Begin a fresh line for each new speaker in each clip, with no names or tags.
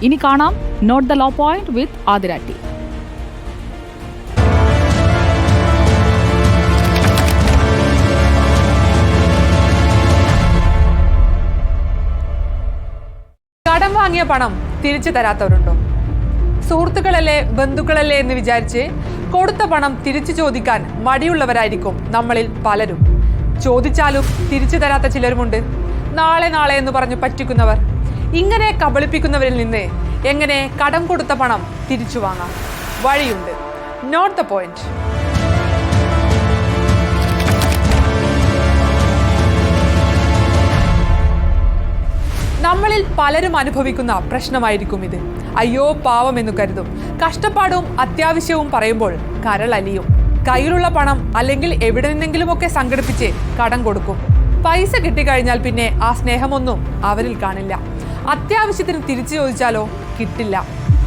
ഇനി കാണാം note the law point with Athira T.
കടം വാങ്ങിയ പണം തിരിച്ചു തരാത്തവരുണ്ടോ? സുഹൃത്തുക്കളല്ലേ, ബന്ധുക്കളല്ലേ എന്ന് വിചാരിച്ച് കൊടുത്ത പണം തിരിച്ചു ചോദിക്കാൻ മടിയുള്ളവരായിരിക്കും നമ്മളിൽ പലരും. ചോദിച്ചാലും തിരിച്ചു തരാത്ത ചിലരുമുണ്ട്. നാളെ നാളെ എന്ന് പറഞ്ഞു പറ്റിക്കുന്നവർ. ഇങ്ങനെ കബളിപ്പിക്കുന്നവരിൽ നിന്ന് എങ്ങനെ കടം കൊടുത്ത പണം തിരിച്ചു വാങ്ങാം? വഴിയുണ്ട്. Note the point. നമ്മളിൽ പലരും അനുഭവിക്കുന്ന പ്രശ്നമായിരിക്കും ഇത്. അയ്യോ പാവം എന്ന് കരുതും. കഷ്ടപ്പാടും അത്യാവശ്യവും പറയുമ്പോൾ കരളലിയും. കയ്യിലുള്ള പണം അല്ലെങ്കിൽ എവിടെ നിന്നെങ്കിലുമൊക്കെ സംഘടിപ്പിച്ച് കടം കൊടുക്കും. പൈസ കിട്ടിക്കഴിഞ്ഞാൽ പിന്നെ ആ സ്നേഹമൊന്നും അവരിൽ കാണില്ല. അത്യാവശ്യത്തിന് തിരിച്ചു ചോദിച്ചാലോ കിട്ടില്ല.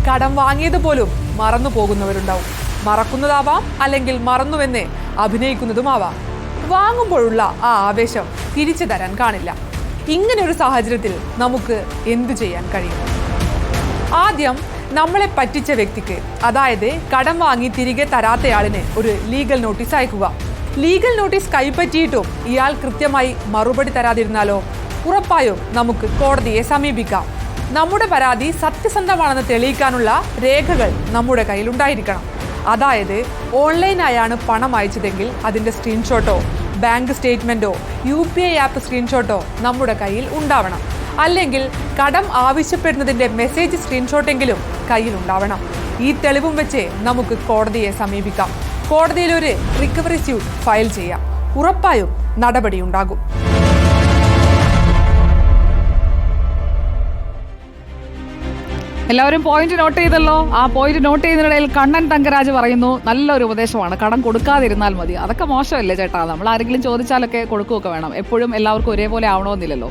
കടം വാങ്ങിയത് പോലും മറന്നു പോകുന്നവരുണ്ടാവും. മറക്കുന്നതാവാം, അല്ലെങ്കിൽ മറന്നുവെന്ന് അഭിനയിക്കുന്നതുമാവാം. വാങ്ങുമ്പോഴുള്ള ആ ആവേശം തിരിച്ചു തരാൻ കാണില്ല. ഇങ്ങനെ ഒരു സാഹചര്യത്തിൽ നമുക്ക് എന്തു ചെയ്യാൻ കഴിയും? ആദ്യം നമ്മളെ പറ്റിച്ച വ്യക്തിക്ക്, അതായത് കടം വാങ്ങി തിരികെ തരാത്തയാളിന് ഒരു ലീഗൽ നോട്ടീസ് അയക്കുക. ലീഗൽ നോട്ടീസ് കൈപ്പറ്റിയിട്ടും ഇയാൾ കൃത്യമായി മറുപടി തരാതിരുന്നാലോ? ഉറപ്പായും നമുക്ക് കോടതിയെ സമീപിക്കാം. നമ്മുടെ പരാതി സത്യസന്ധമാണെന്ന് തെളിയിക്കാനുള്ള രേഖകൾ നമ്മുടെ കയ്യിലുണ്ടായിരിക്കണം. അതായത് ഓൺലൈനായാണ് പണം അയച്ചതെങ്കിൽ അതിൻ്റെ സ്ക്രീൻഷോട്ടോ ബാങ്ക് സ്റ്റേറ്റ്മെൻറ്റോ UPI ആപ്പ് സ്ക്രീൻഷോട്ടോ നമ്മുടെ കയ്യിൽ ഉണ്ടാവണം. അല്ലെങ്കിൽ കടം ആവശ്യപ്പെടുന്നതിൻ്റെ മെസ്സേജ് സ്ക്രീൻഷോട്ടെങ്കിലും കയ്യിലുണ്ടാവണം. ഈ തെളിവും വെച്ച് നമുക്ക് കോടതിയെ സമീപിക്കാം. കോടതിയിൽ ഒരു റിക്കവറി സ്യൂട്ട് ഫയൽ ചെയ്യാം. ഉറപ്പായും നടപടിയുണ്ടാകും.
എല്ലാവരും പോയിന്റ് നോട്ട് ചെയ്തല്ലോ. ആ പോയിന്റ് നോട്ട് ചെയ്യുന്നതിനിടയിൽ കണ്ണൻ തങ്കരാജ് പറയുന്നു, നല്ലൊരു ഉപദേശമാണ്, കടം കൊടുക്കാതിരുന്നാൽ മതി. അതൊക്കെ മോശമല്ലേ ചേട്ടാ? നമ്മൾ ആരെങ്കിലും ചോദിച്ചാലൊക്കെ കൊടുക്കുകയൊക്കെ വേണം. എപ്പോഴും എല്ലാവർക്കും ഒരേപോലെ ആവണമെന്നില്ലല്ലോ.